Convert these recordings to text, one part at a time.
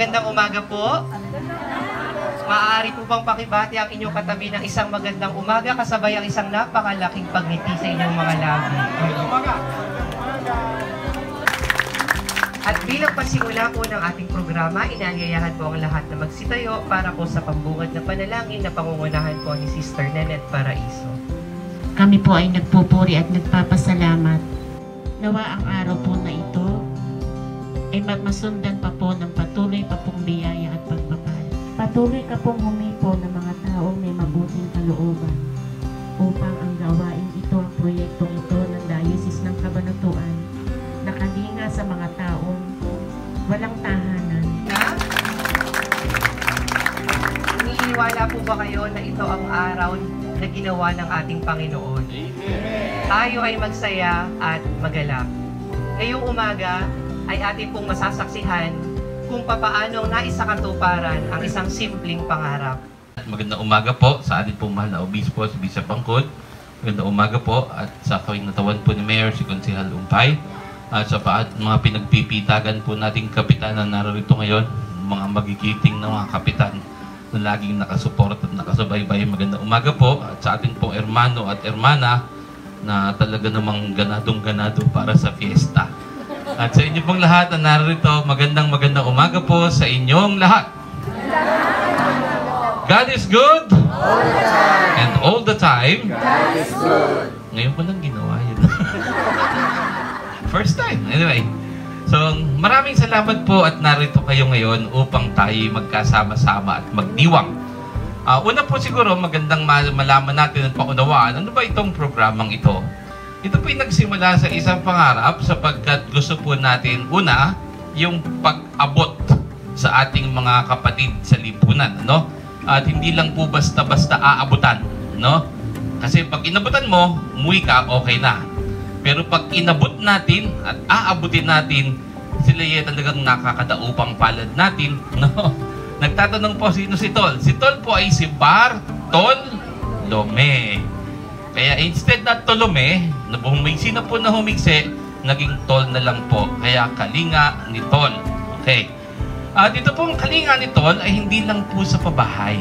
Magandang umaga po. Maaari po bang pakibati ang inyong katabi ng isang magandang umaga kasabay ang isang napakalaking pagngiti sa inyong mga labi. At bilang pasimula po ng ating programa, inaanyayahan po ang lahat na magsitayo para po sa pambungad na panalangin na pangungunahan po ni Sister Nanette Paraiso. Kami po ay nagpupuri at nagpapasalamat. Nawa ang araw po na ito ay masundan pa po ng patuloy pa pong biyaya at pagpapala. Patuloy ka pong humipo ng mga taong may mabuting kalooban upang ang gawain ito, ang proyektong ito ng Diocese ng Cabanatuan nakalinga sa mga taong walang tahanan. Naniniwala po ba kayo na ito ang araw na ginawa ng ating Panginoon? Tayo ay magsaya at magalak. Ngayong umaga ay ating pong masasaksihan kung papaano naisakatuparan ang isang simpleng pangarap. Magandang umaga po sa ating pong mahal na obispo, si Bishop Bangkod. Magandang umaga po at sa natawan po ni Mayor, si Konsehal Umpay. At sa mga pinagpipitagan po nating kapitan na narito ngayon, mga magigiting na mga kapitan na laging nakasupport at nakasubaybay. Magandang umaga po at sa ating pong hermano at hermana na talaga namang ganadong-ganado para sa fiesta. At sa inyo pong lahat na narito, magandang umaga po sa inyong lahat. God is good all the time. And all the time God is good. Ngayon ko lang ginawa yun. First time. Anyway, so maraming salamat po at narito kayo ngayon upang tayo magkasama-sama at magdiwang. Una po siguro magandang malaman natin at paunawaan ano ba itong programang ito. Ito po yung nagsimula sa isang pangarap sapagkat gusto po natin una yung pag-abot sa ating mga kapatid sa lipunan, no? At hindi lang po basta-basta aabutan, no? Kasi pag inabutan mo, umuwi ka, okay na. Pero pag inabot natin at aabutin natin, sila yung talagang nakakadaupang palad natin, no? Nagtatanong po sino si Tol? Si Tol po ay si Bartolome. Kaya instead na Tolome, na humigsi na po na humigsi, naging Tol na lang po. Kaya Kalinga ni Tol. Okay. Dito pong Kalinga ni Tol ay hindi lang po sa pabahay.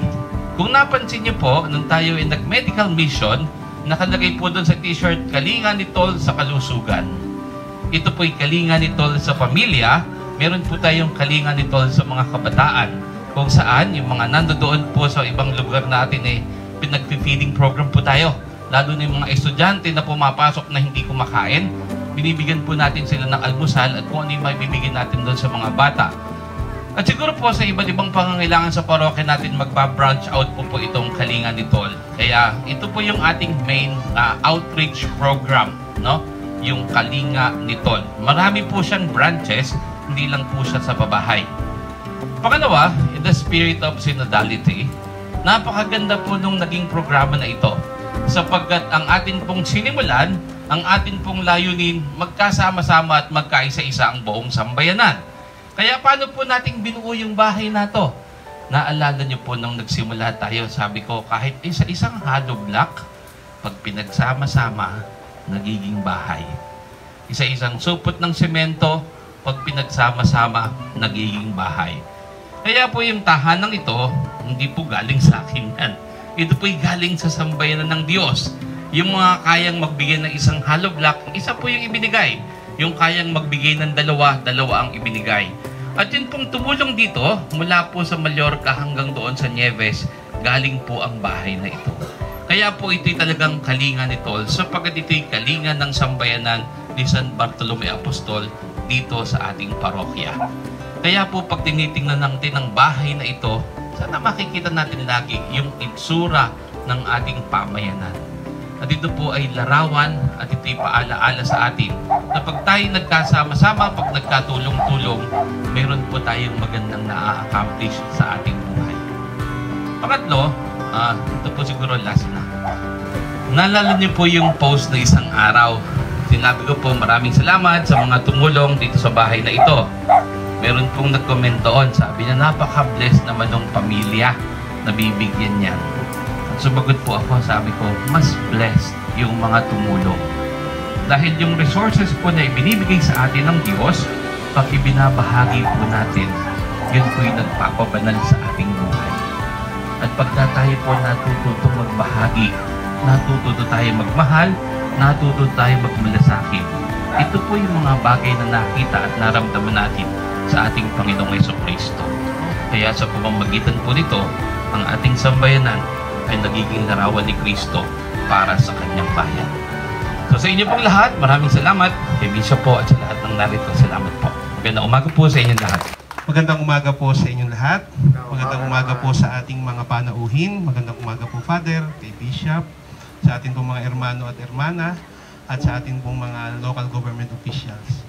Kung napansin niyo po, nung tayo ay nag-medical mission, nakalagay po doon sa t-shirt, Kalinga ni Tol sa kalusugan. Ito po'y Kalinga ni Tol sa pamilya. Meron po tayong Kalinga ni Tol sa mga kabataan. Kung saan, yung mga nandoon po sa ibang lugar natin pinag-feeding program po tayo. Lalo na yung mga estudyante na pumapasok na hindi kumakain, binibigyan po natin sila ng almusal at kung ano yung maibibigyan natin doon sa mga bata. At siguro po sa iba't ibang pangangailangan sa parokya natin magba-branch out po itong Kalinga ni Tol. Kaya ito po yung ating main outreach program, no? Yung Kalinga ni Tol. Marami po siyang branches, hindi lang po siya sa pabahay. Pangalawa, in the spirit of synodality, napakaganda po nung naging programa na ito. Sapagkat ang atin pong sinimulan, ang atin pong layunin, magkasama-sama at magkaisa-isa ang buong sambayanan. Kaya paano po nating binuo yung bahay na to? Naalala niyo po nung nagsimula tayo, sabi ko kahit isa-isang hollow block, pag pinagsama-sama, nagiging bahay. Isa-isang supot ng semento, pag pinagsama-sama, nagiging bahay. Kaya po yung tahanang ito, hindi po galing sa akin yan. Ito po'y galing sa sambayanan ng Diyos. Yung mga kayang magbigay ng isang hollow block, isa po yung ibinigay. Yung kayang magbigay ng dalawa ang ibinigay. At yun pong tumulong dito, mula po sa Mallorca hanggang doon sa Nieves, galing po ang bahay na ito. Kaya po ito'y talagang Kalinga ni Tol, sapagkat ito'y kalinga ng sambayanan ni San Bartolome Apostol dito sa ating parokya. Kaya po pag tinitingnan natin ang bahay na ito, sana makikita natin lagi yung itsura ng ating pamayanan. At ito po ay larawan at ito'y paalaala sa atin na pag tayo nagkasama-sama, pag nagkatulong-tulong, meron po tayong magandang na-accomplish sa ating buhay. Pangatlo, ito po siguro last na. Naalala niyo po yung post na isang araw. Sinabi ko po maraming salamat sa mga tumulong dito sa bahay na ito. Meron pong nag-comment doon, sabi niya napaka-blessed naman ng pamilya na bibigyan niyan. Sumagot po ako, sabi ko, mas blessed yung mga tumulong. Dahil yung resources po na ibinibigay sa atin ng Diyos, pag ibinabahagi po natin, Yun po yung nagpapabanal sa ating buhay. At pagka tayo po natututo magbahagi, natututo tayo magmahal, natututo tayo magmalasakit. Ito po yung mga bagay na nakita at naramdaman natin sa ating Panginoong Jesucristo. Kaya sa pamamagitan po nito, ang ating sambayanan ay nagiging larawan ni Kristo para sa kanyang bayan. So sa inyo pong lahat, maraming salamat. Kay Bishop po at sa lahat ng narito, salamat po. Magandang umaga po sa inyong lahat. Magandang umaga po sa inyong lahat. Magandang umaga po sa ating mga panauhin. Magandang umaga po, Father, kay Bishop, sa ating pong mga hermano at hermana, at sa ating pong mga local government officials.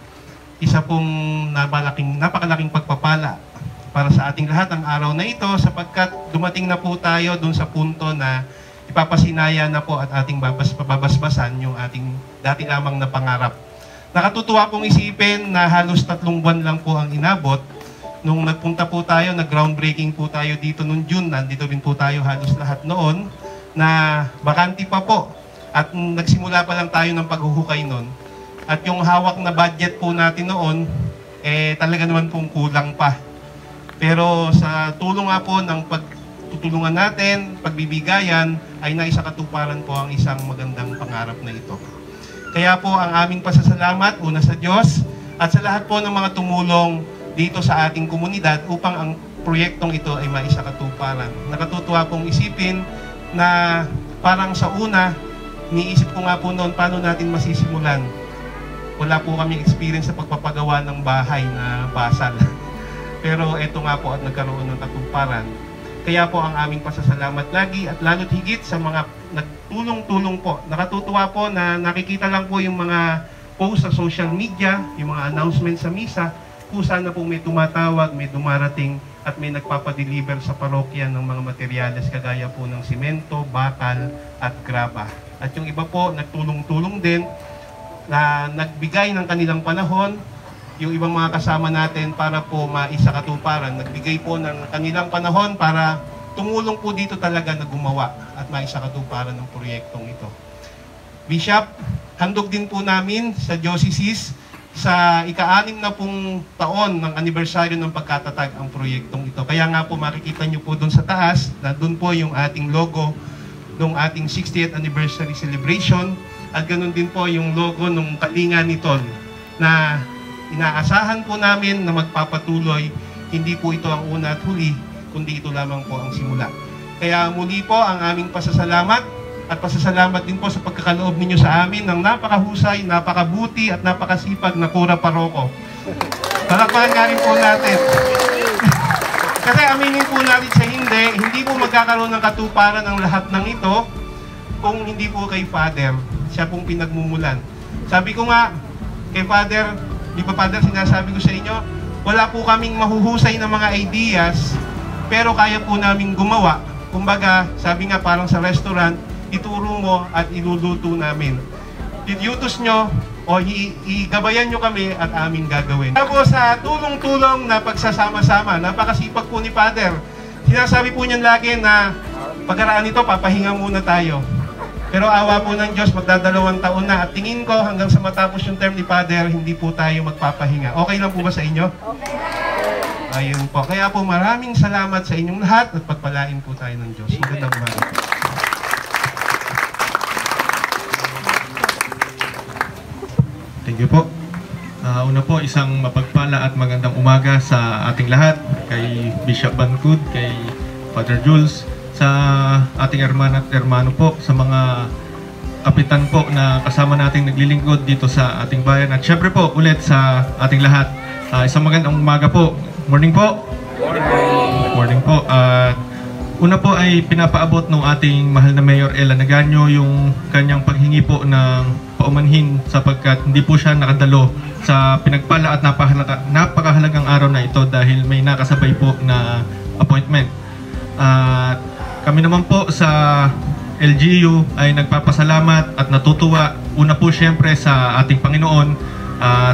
Isa pong napakalaking pagpapala para sa ating lahat ang araw na ito, sapagkat dumating na po tayo dun sa punto na ipapasinaya na po at ating babasbasan yung ating dati lamang na pangarap. Nakatutuwa pong isipin na halos 3 buwan lang po ang inabot. Nung nagpunta po tayo, nag-groundbreaking po tayo dito noong June, nandito rin po tayo halos lahat noon, na bakanti pa po. At nagsimula pa lang tayo ng paghuhukay noon. At yung hawak na budget po natin noon, talaga naman pong kulang pa. Pero sa tulong nga po ng pagtutulungan natin, pagbibigayan, ay naisakatuparan po ang isang magandang pangarap na ito. Kaya po ang aming pasasalamat, una sa Diyos, at sa lahat po ng mga tumulong dito sa ating komunidad upang ang proyektong ito ay maisakatuparan. Nakatutuwa pong isipin na parang sa una, niisip ko nga po noon paano natin masisimulan. Wala po kaming experience sa pagpapagawa ng bahay na basal. Pero ito nga po at nagkaroon ng katuparan. Kaya po ang aming pasasalamat lagi at lalo't higit sa mga nagtulong-tulong po. Nakatutuwa po na nakikita lang po yung mga post sa social media, yung mga announcement sa misa, kung sana po may tumatawag, may dumarating at may nagpapadeliver sa parokya ng mga materyales kagaya po ng simento, bakal at graba. At yung iba po nagtulong-tulong din na nagbigay ng kanilang panahon, yung ibang mga kasama natin para po maisakatuparan, nagbigay po ng kanilang panahon para tumulong po dito talaga na gumawa at maisakatuparan ng proyektong ito. Bishop, handog din po namin sa diocese sa ika-6 na pong taon ng anibersaryo ng pagkatatag ang proyektong ito. Kaya nga po makikita nyo po doon sa taas, na doon po yung ating logo ng ating 60th anniversary celebration, at ganun din po yung logo ng Kalinga ni Tol, na inaasahan po namin na magpapatuloy. Hindi po ito ang una at huli, kundi ito lamang po ang simula. Kaya muli po ang aming pasasalamat at pasasalamat din po sa pagkakaloob ninyo sa amin ng napakahusay, napakabuti at napakasipag na Kura Paroko. Palakpakan nga rin po natin. Kasi aminin po natin sa hindi po magkakaroon ng katuparan ang lahat ng ito kung hindi po kay Father. Siya pong pinagmumulan. Sabi ko nga kay Father, di ba Father, sinasabi ko sa inyo, wala po kaming mahuhusay na mga ideas, pero kaya po naming gumawa. Kumbaga, sabi nga parang sa restaurant, ituro mo at iluluto namin. Iutos nyo o igabayan nyo kami at aming gagawin. Tapos sa tulong-tulong na pagsasama-sama, napakasipag po ni Father. Sinasabi po niyan lagi na pagkaraan nito, papahinga muna tayo. Pero awa po ng Diyos, magdadalawang taon na at tingin ko hanggang sa matapos yung term ni Father, hindi po tayo magpapahinga. Okay lang po ba sa inyo? Okay. Ayun po. Kaya po maraming salamat sa inyong lahat at pagpalain po tayo ng Diyos. Magandang umaga po. Thank you po. Una po, isang mapagpala at magandang umaga sa ating lahat, kay Bishop Bancud, kay Father Jules, sa ating hermana at hermano po, sa mga kapitan po na kasama nating naglilingkod dito sa ating bayan, at syempre po ulit sa ating lahat. Isang magandang umaga po. Morning po. Morning po. Una po ay pinapaabot ng ating mahal na Mayor Ella Naganyo yung kanyang paghingi po ng paumanhin sapagkat hindi po siya nakadalo sa pinagpala at napakahalagang araw na ito dahil may nakasabay po na appointment. Kami naman po sa LGU ay nagpapasalamat at natutuwa una po siyempre sa ating Panginoon,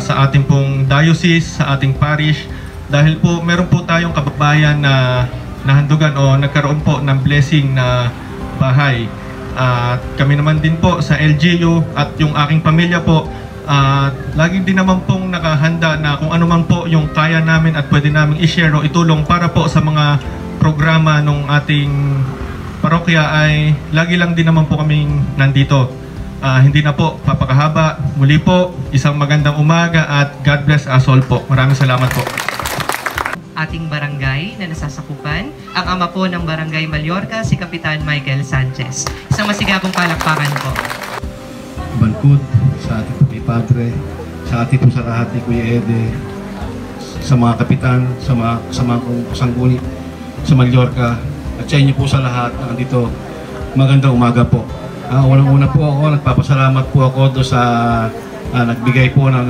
sa ating pong diocese, sa ating parish, dahil po meron po tayong kababayan na nahandugan o nagkaroon po ng blessing na bahay. At kami naman din po sa LGU at yung aking pamilya po At lagi din naman pong nakahanda na kung ano man po yung kaya namin at pwede namin i-share o itulong para po sa mga programa ng ating parokya ay lagi lang din naman po kaming nandito. Hindi na po papakahaba. Muli po, isang magandang umaga at God bless us all po. Maraming salamat po. Ating barangay na nasasakupan, ang ama po ng Barangay Mallorca, si Kapitan Michael Sanchez. Isang masigabong palakpakan po. Bangkod, sa ating Pati Padre, sa ating po sa lahat ni Kuya Ede, sa mga kapitan, sa mga kong sangguni sa Mallorca, at sa inyo po sa lahat na andito, magandang umaga po. Unang-una po ako, nagpapasalamat po ako do sa nagbigay po ng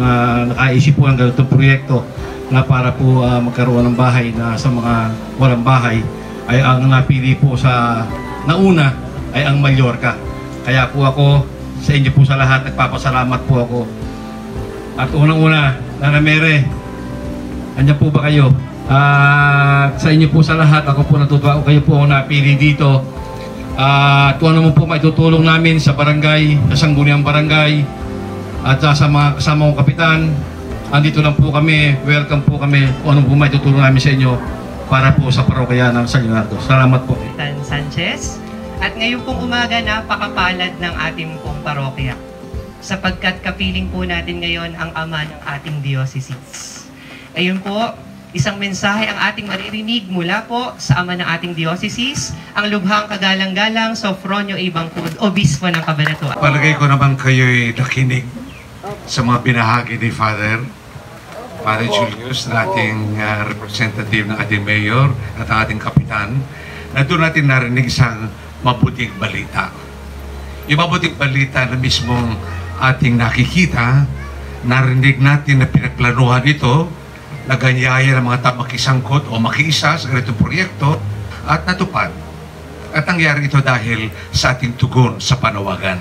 nakaisip po ng ganitong proyekto na para po magkaroon ng bahay na sa mga walang bahay ay ang napili po sa nauna ay ang Mallorca. Kaya po ako sa inyo po sa lahat, nagpapasalamat po ako. At unang-una, Nana Mere, andyan po ba kayo? Sa inyo po sa lahat, ako po natutuwa ko kayo po ang napili dito. Kung ano mo po maitutulong namin sa barangay, sa sangguniang barangay, at sa mga kasama kong kapitan, andito lang po kami, welcome po kami, kung ano po maitutulong namin sa inyo para po sa parokya ng San Leonardo. Salamat po. Kapitan Sanchez. At ngayon pong umaga, napakapalad ng ating pong parokya sapagkat kapiling po natin ngayon ang ama ng ating diocese. Ayun po, isang mensahe ang ating maririnig mula po sa ama ng ating diocese, ang lubhang kagalang-galang Sofronio A. Bangkod, Obispo ng Cabanatuan. Palagay ko naman kayo'y nakinig sa mga binahagi ni Father Julius, na ating representative ng ating mayor at ating kapitan, na doon natin narinig isang mabuting balita. Yung mabuting balita na mismong ating nakikita, narinig natin na pinagplanuhan ito, naganyaya ng mga makisangkot o makiisa sa ganitong proyekto at natupad. At nangyari ito dahil sa ating tugon sa panawagan.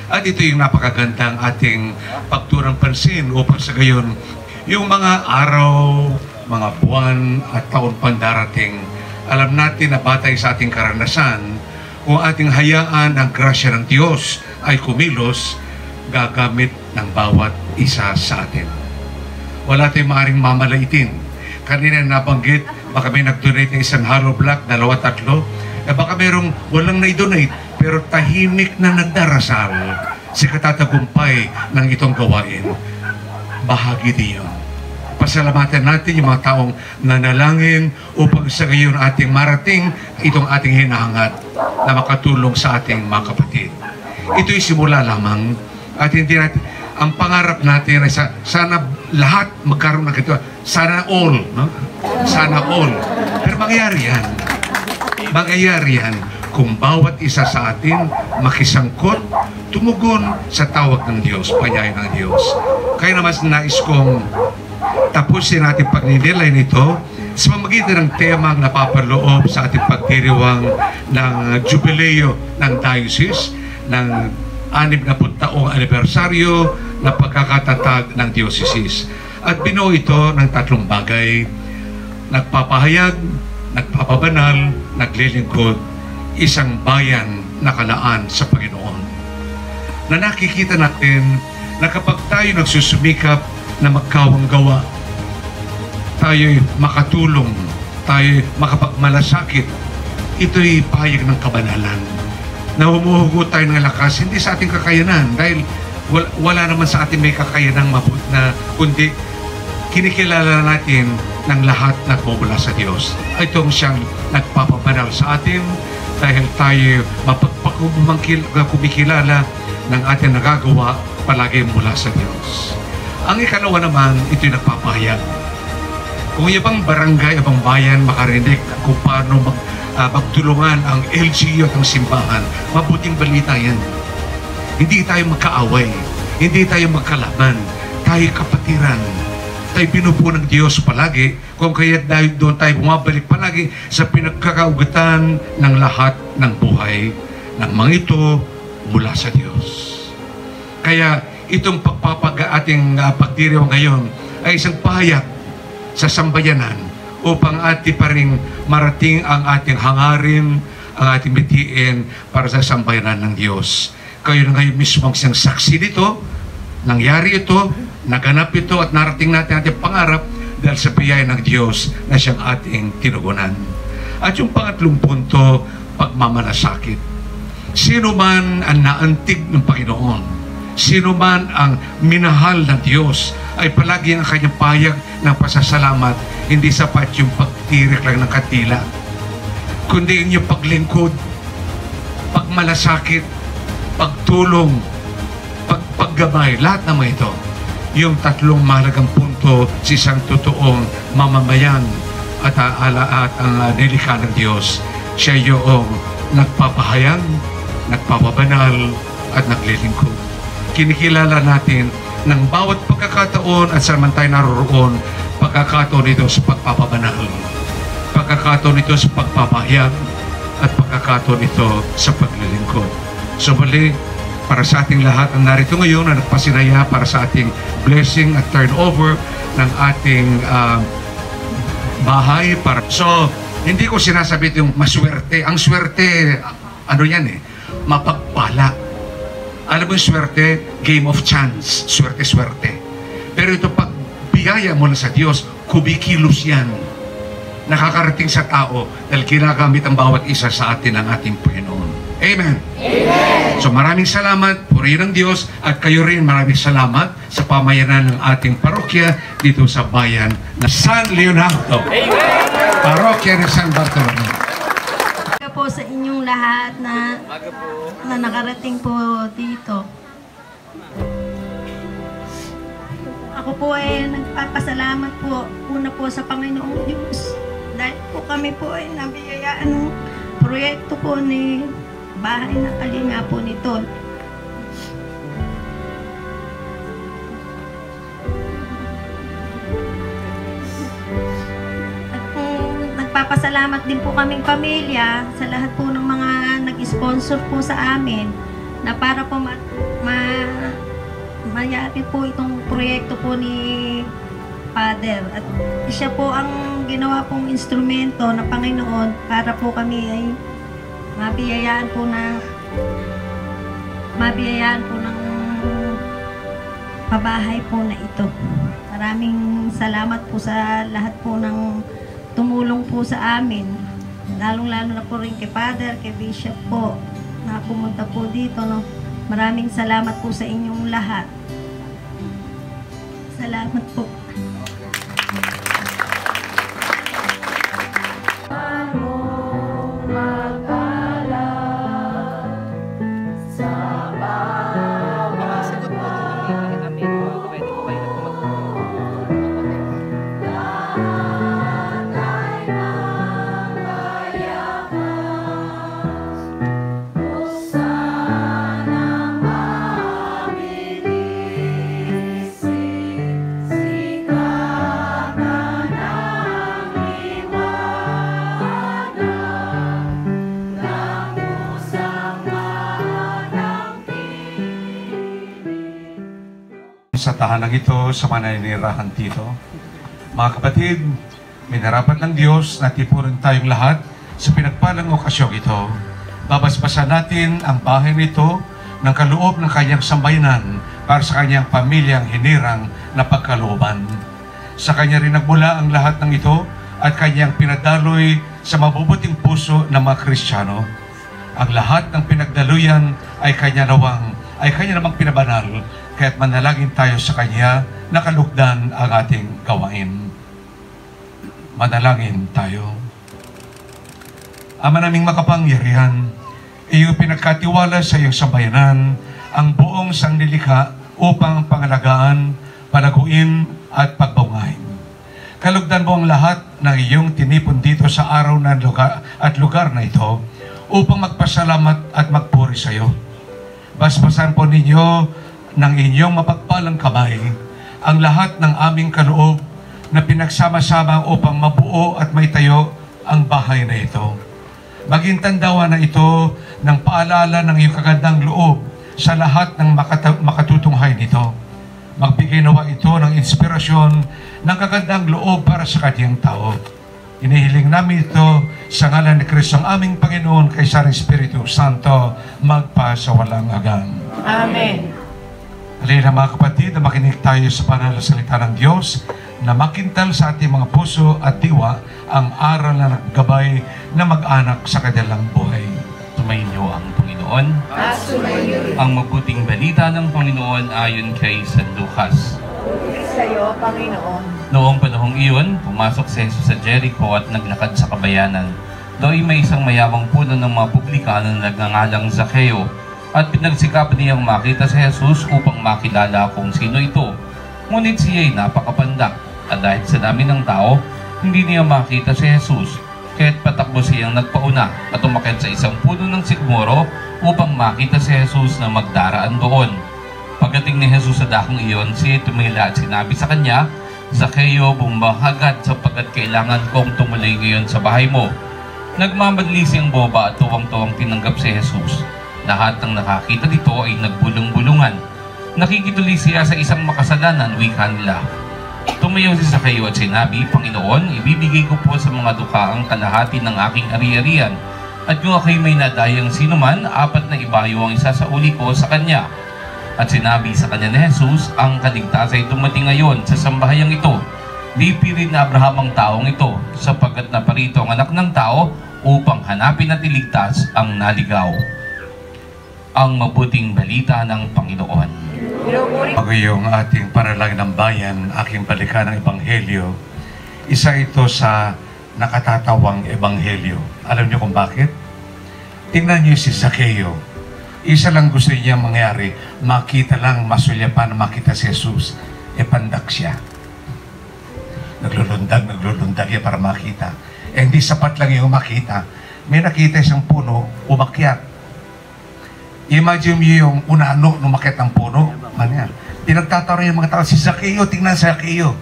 At ito yung napakagandang ating pagturang pansin upang sa gayon, yung mga araw, mga buwan at taon pang darating, alam natin na batay sa ating karanasan, kung ating hayaan ang grasya ng Diyos ay kumilos, gagamit ng bawat isa sa atin. Wala tayong maaaring mamalaitin. Kanina nabanggit, baka may nag-donate ng isang hollow block, 2-3, baka merong walang na-donate, pero tahimik na nagdarasal sa katatagumpay ng itong gawain. Bahagi din yun. Pasalamatan natin yung mga taong nanalangin upang sa ngayon ating marating itong ating hinahangad na makatulong sa ating mga kapatid. Ito'y simula lamang at hindi natin, ang pangarap natin ay sana lahat magkaroon ng ito. Sana all, no? Sana all. Pero mangyayari yan. Mangyayari yan kung bawat isa sa atin makisangkot, tumugon sa tawag ng Diyos, panyayin ng Diyos. Kaya naman nais kong tapusin natin pagninilay nito sa pamamagitan ng temang napapaloob sa ating pagdiriwang ng jubileo ng diocese ng 60 taong anibersaryo na pagkakatatag ng diocese. At binuo ito ng 3 bagay: nagpapahayag, nagpapabanal, naglilingkod, isang bayan na kalaan sa Panginoon. Na nakikita natin na kapag tayo nagsusumikap na magkawang gawa, tayo'y makatulong, tayo'y makapagmalasakit, ito'y pahayag ng kabanalan. Na humuhugot tayo ng lakas, hindi sa ating kakayanan, dahil wala naman sa ating may kakayanang mabuti na, kundi kinikilala natin ng lahat na nagmumula sa Diyos. Itong siyang nagpapabanal sa atin, dahil tayo kumikilala ng ating nagagawa palagi mula sa Diyos. Ang ikalawa naman, ito'y nagpapahayag. Kung ibang barangay, ibang bayan makarinig kung paano magtulungan ang LGU at ang simbahan, mabuting balita yan. Hindi tayo magkaaway, hindi tayo magkalaban, tayo kapatiran. Tayo binubuo ng Diyos palagi, kung kaya doon tayo bumabalik palagi sa pinagkakaugatan ng lahat ng buhay ng mga ito mula sa Diyos. Kaya itong ating pagdiriwang ngayon ay isang pahayag sa sambayanan upang ating pa rin marating ang ating hangarin, ang ating bitiin para sa sambayanan ng Diyos. Kayo na ngayon mismo ang siyang saksi nito Nangyari ito, naganap ito at narating natin ating pangarap dahil sa biyaya ng Diyos na siyang ating tinugunan. At yung pangatlong punto, pagmamalasakit. Sino man ang naantig ng Panginoon, sino man ang minahal ng Diyos, ay palagi ang kanyang payag ng pasasalamat, hindi sapat yung pagtirik lang ng katila, kundi inyong paglingkod, pagmalasakit, pagtulong, paggabay, lahat naman ito. Yung tatlong mahalagang punto sa isang totoong mamamayan at ang nilikha ng Diyos. Siya yung nagpapahayag, nagpapabanal at naglilingkod. Kinikilala natin ng bawat pagkakataon at saan tayo naroroon, pagkakataon ito sa pagpapabanal, pagkakataon ito sa pagpapahayag, at pagkakataon ito sa paglilingkod. So muli, para sa ating lahat ang narito ngayon na nagpasinaya para sa ating blessing at turnover ng ating bahay. So, hindi ko sinasabi yung maswerte. Ang swerte, ano yan mapagpala. Alam mo yung swerte, game of chance. Swerte. Pero ito pag biyaya mula sa Diyos, kumikilos yan. Nakakarating sa tao dahil ginagamit ang bawat isa sa atin ng ating Panginoon. Amen. Amen. So maraming salamat, purihin ng Diyos, at kayo rin maraming salamat sa pamayanan ng ating parokya dito sa bayan na San Leonardo. Amen. Parokya ng San Bartolome. Po sa inyong lahat na nakarating po dito. Ako po ay nagpapasalamat po una po sa Panginoong Diyos dahil po kami po ay nabiyayaan ng proyekto po ni Bahay ng Kalinga po ni Tol. Nagpapasalamat din po kaming pamilya sa lahat po ng mga nag-sponsor po sa amin na para po mayari po itong proyekto po ni Father. At siya po ang ginawa pong instrumento ng Panginoon para po kami ay mabiyayaan po ng pabahay po na ito. Maraming salamat po sa lahat po ng tumulong po sa amin. Lalong-lalo na po rin kay Father, kay Bishop po na pumunta po dito. No? Maraming salamat po sa inyong lahat. Salamat po. Sa tahanang ito, sa mga naninirahan dito. Mga kapatid, minarapat ng Diyos na tipurin tayong lahat sa pinagpalang okasyong ito. Babasbasan natin ang bahay nito ng kaloob ng kanyang sambayanan para sa kanyang pamilyang hinirang na pagkalooban. Sa kanya rin nagmula ang lahat ng ito at kanyang pinadaloy sa mabubuting puso ng mga Kristiyano. Ang lahat ng pinagdaluyan ay kanya namang pinabanal. Kaya't manalangin tayo sa Kanya na kalugdan ang ating gawain. Manalangin tayo. Ama naming makapangyarihan, iyong pinagkatiwala sa iyong sambayanan ang buong sanglilikha upang pangalagaan, palaguin at pagbungahin. Kalugdan mo ang lahat ng iyong tinipon dito sa araw na lugar na ito upang magpasalamat at magpuri sa iyo. Basbasan po ninyo ng inyong mapagpalang kamay ang lahat ng aming kaloob na pinagsama-sama upang mabuo at maitayo ang bahay na ito. Maging tandawan na ito ng paalala ng iyong kagandang loob sa lahat ng makatutunghay nito. Magbigay nawa ito ng inspirasyon ng kagandang loob para sa kanyang tao. Inihiling namin ito sa ngalan ni Kristo ang aming Panginoon kay Sarang Espiritu Santo magpa sa walang hanggan. Amen. Halina mga kapatid, na makinig tayo sa banal na salita ng Diyos, na makintal sa ating mga puso at diwa ang aral na naggabay na mag-anak sa kanilang buhay. Sumainyo ang Panginoon. Ang mabuting balita ng Panginoon ayon kay San Lucas. Sa iyo, Panginoon. Noong panahong iyon, pumasok si Jesus sa Jericho at naglakad sa kabayanan. Doon may isang mayamang puno ng mga publikano na nagngangalang Zaccheo, at pinagsikapan niyang makita si Jesus upang makilala kung sino ito. Ngunit siya ay napakapandak, at dahil sa dami ng tao, hindi niya makita si Jesus. Kaya't patakbo siyang nagpauna at umakyat sa isang puno ng sikmoro upang makita si Jesus na magdaraan doon. Pagdating ni Jesus sa dakong iyon, siya tumila at sinabi sa kanya, Zaccheo, bumahagad sapagkat kailangan kong tumuloy ngayon sa bahay mo. Nagmamadali siyang boba at tuwang-tuwang tinanggap si Jesus. Lahat ng nakakita dito ay nagbulong-bulungan. Nakikituloy siya sa isang makasalanan, wika nila. Tumayo si Zaccheo at sinabi, Panginoon, ibibigay ko po sa mga dukha ang kalahati ng aking ari-arian. At kung ako'y may nadayang sinuman, 4 na ibayo ang isa sa uli ko sa kanya. At sinabi sa kanya ni Jesus, ang kaligtasan ay dumating ngayon sa sambahayang ito. Di pilit na Abraham ang taong ito, sapagkat naparito ang anak ng tao upang hanapin at iligtas ang naligaw. Ang mabuting balita ng Panginoon. Bago yung ating panalangin ng bayan, aking balikan ng Ebanghelyo, isa ito sa nakatatawang Ebanghelyo. Alam niyo kung bakit? Tingnan niyo si Zaccheo. Isa lang gusto niya mangyari, makita lang, masulyapan na makita si Jesus. Pandak siya. Naglulundag niya para makita. Hindi sapat lang yung makita. May nakita isang puno, umakyat. Imagine mo yung unano numakit ang puno. Pinagtataro yung mga tao, si Zaccheo, tingnan si Zaccheo.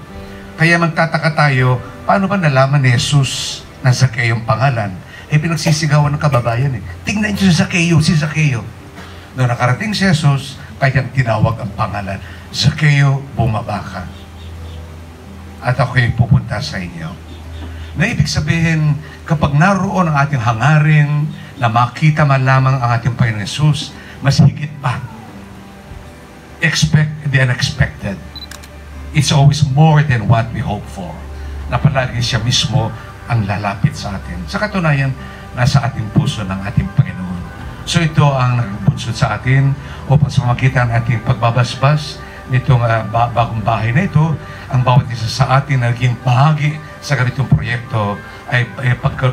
Kaya magtataka tayo, paano ba nalaman ni Jesus na Zaccheo yung pangalan? Pinagsisigawan ng kababayan Tingnan niyo si Zaccheo, si Zaccheo. Noong nakarating si Jesus, kanyang tinawag ang pangalan, Zaccheo, bumaba ka. At ako'y pupunta sa inyo. Na ibig sabihin, kapag naroon ang ating hangarin, na makita man lamang ang ating Panginoon Jesus, mas higit pa. Expect the unexpected. It's always more than what we hope for. Na palagi siya mismo ang lalapit sa atin. Sa katunayan, nasa ating puso ng ating Panginoon. So ito ang nagbunsod sa atin upang sa pamagitan ng ating pagbabasbas nitong bagong bahay na ito, ang bawat isa sa atin na naging bahagi sa ganitong proyekto ay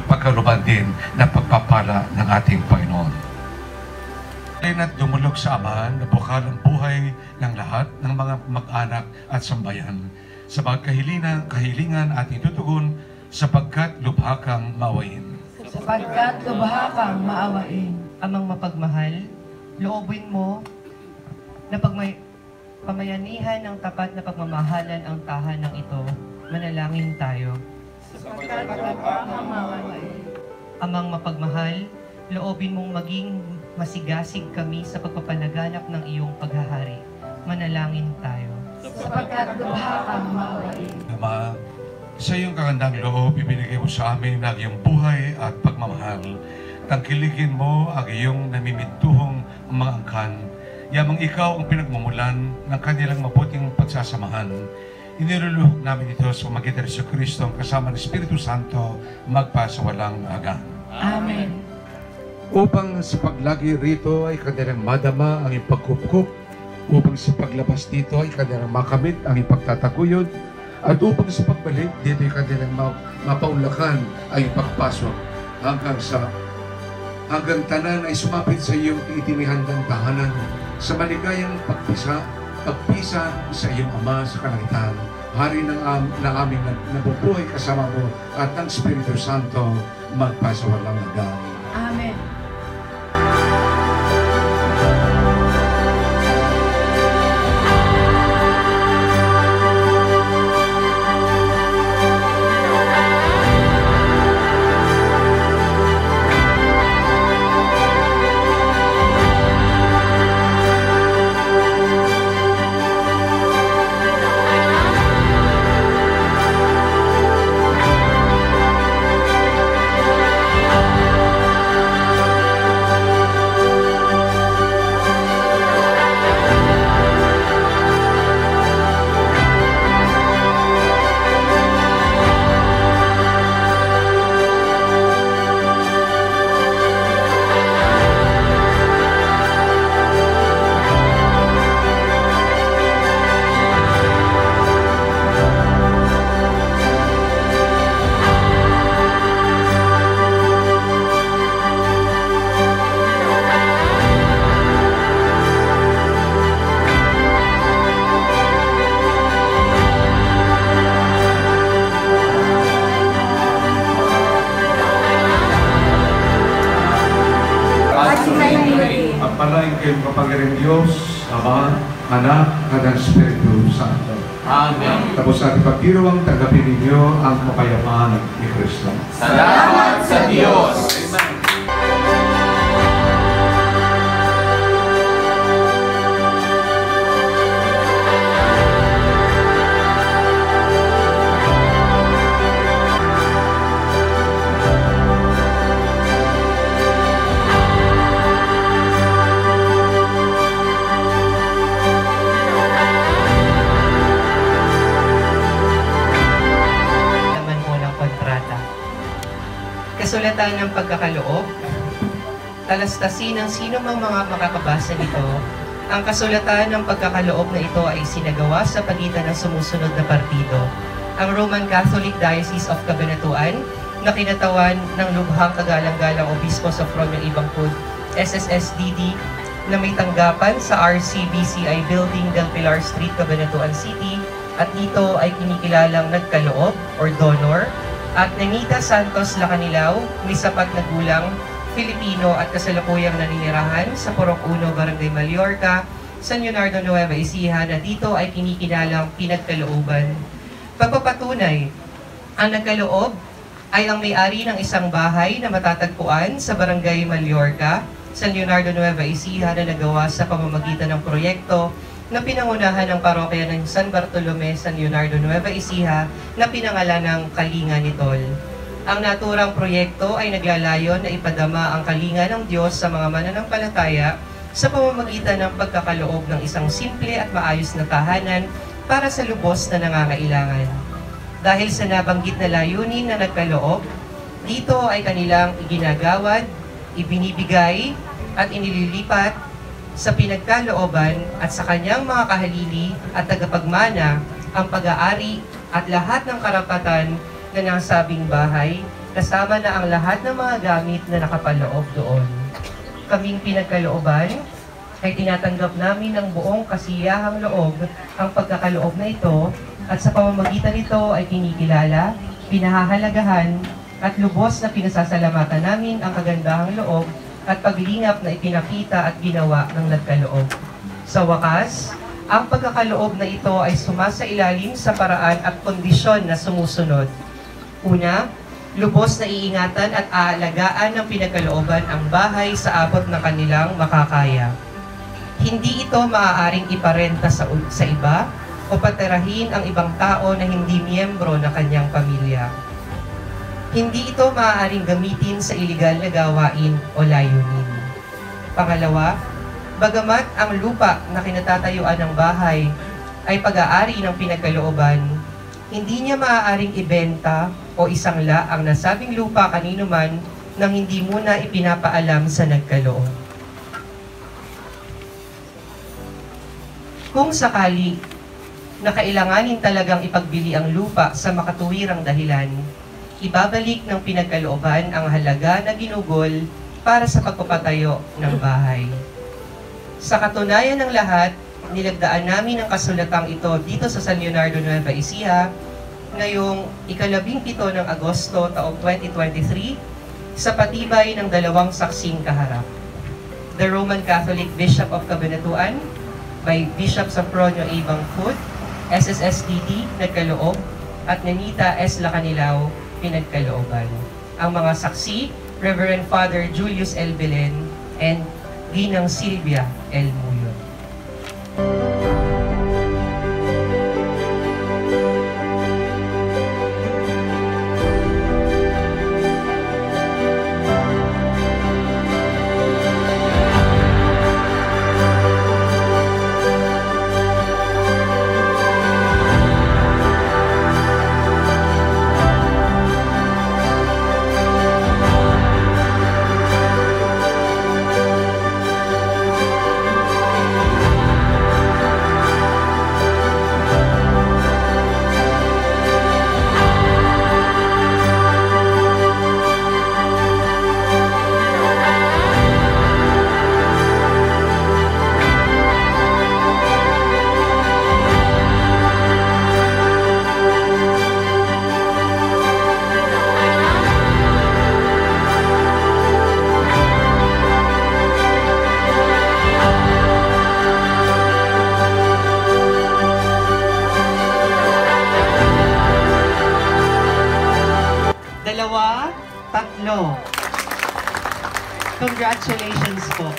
pagkaluban din na pagpapala ng ating Panginoon. At dumulog sa Ama na bukal ang buhay ng lahat ng mga mag-anak at sambayan. Sa kahilingan ating tutugon sapagkat lubha kang maawain. Sapagkat lubha kang maawain. Amang mapagmahal, loobin mo na pamayanihan ng tapat na pagmamahalan ang tahanang ito. Manalangin tayo. Sapagkat lubha kang maawain. Amang mapagmahal, loobin mong maging masigasig kami sa pagpapalaganap ng iyong paghahari. Manalangin tayo. Sapagkat lubha kang maawain. Ama, sa iyong kagandang loob, ibinigay mo sa amin ang iyong buhay at pagmamahal. Tangkiligin mo ang iyong namimintuhong mga angkan. Yamang ikaw ang pinagmumulan ng kanilang mabuting pagsasamahan. Iniluluhog namin ito sa pamamagitan ni Kristo kasama ng Espiritu Santo magpasawalang hanggan. Amen. Upang sa paglagi rito ay kanilang madama ang ipagkupkup, upang sa paglabas dito ay kanilang makamit ang ipagtataguyod, at upang sa pagbalik dito ay kanilang mapaunlakan ang ipagpasok hanggang tanan ay sumapit sa iyong itinihandang tahanan sa maligayang pagpisa sa iyong Ama sa kalangitan, Hari ng aming nabubuhay kasama mo at ng Espiritu Santo magpasawalang hanggan. Amen. kayo kapangyarihan Diyos, Ama, Anak, at ang Espiritu Santo. Amen. Tapos sa ating pagdirawang tanggapin ninyo ang kapayapaan ni Kristo. Salamat sa Diyos. Kasulatan ng pagkakaloob, talastasin ng sino mang mga makakabasa nito. Ang kasulatan ng pagkakaloob na ito ay sinagawa sa pagitan ng sumusunod na partido. Ang Roman Catholic Diocese of Cabanatuan, na kinatawan ng lubhang kagalang-galang Obispo Sofronio A. Bangcud, SSSDD, na may tanggapan sa RCBCI Building del Pilar Street, Cabanatuan City, at dito ay kinikilalang nagkaloob or donor, at Nenita Santos Lacanilao, may sapat na gulang, Filipino at kasalukuyang naninirahan sa Purok 1, Barangay Mallorca, San Leonardo, Nueva Ecija, na dito ay kinikinalang pinagkalooban. Pagpapatunay, ang nagkaloob ay ang may-ari ng isang bahay na matatagpuan sa Barangay Mallorca, San Leonardo, Nueva Ecija, na nagawa sa pamamagitan ng proyekto na pinangunahan ng parokya ng San Bartolome, San Leonardo, Nueva Ecija, na pinangalan ng Kalinga ni Tol. Ang naturang proyekto ay naglalayon na ipadama ang kalinga ng Diyos sa mga mananampalataya sa pamamagitan ng pagkakaloob ng isang simple at maayos na tahanan para sa lubos na nangangailangan. Dahil sa nabanggit na layunin na nagkaloob, dito ay kanilang iginagawad, ibinibigay at inililipat sa pinagkalooban at sa kanyang mga kahalili at tagapagmana ang pag-aari at lahat ng karapatan na nasabing bahay, kasama na ang lahat ng mga gamit na nakapaloob doon. Kaming pinagkalooban ay tinatanggap namin ng buong kasiyahang loob ang pagkakaloob na ito, at sa pamamagitan nito ay kinikilala, pinahahalagahan at lubos na pinasasalamatan namin ang kagandahang loob at paglingap na ipinakita at ginawa ng nagkaloob. Sa wakas, ang pagkakaloob na ito ay sumasailalim sa paraan at kondisyon na sumusunod. Una, lubos na iingatan at aalagaan ng pinagkalooban ang bahay sa abot ng kanilang makakaya. Hindi ito maaaring iparenta sa iba o patirahin ang ibang tao na hindi miyembro ng kanyang pamilya. Hindi ito maaaring gamitin sa iligal na gawain o layunin. Pangalawa, bagamat ang lupa na kinatatayuan ng bahay ay pag-aari ng pinagkalooban, hindi niya maaaring ibenta o isangla ang nasabing lupa kanino man nang hindi muna ipinapaalam sa nagkaloob. Kung sakali na kailanganin talagang ipagbili ang lupa sa makatuwirang dahilan, ibabalik ng pinagkalooban ang halaga na ginugol para sa pagpapatayo ng bahay. Sa katunayan ng lahat, nilagdaan namin ang kasulatang ito dito sa San Leonardo, Nueva Ecija ngayong 17 ng Agosto taong 2023 sa patibay ng dalawang saksing kaharap. The Roman Catholic Bishop of Cabanatuan by Bishop Sofronio A. Bangcud, SSSDD, nagkaloob, at Nenita S. Lacanilao, pinagkalooban. Ang mga saksi, Reverend Father Julius L. Belen and Ginang Silvia L. Muyon. Congratulations po.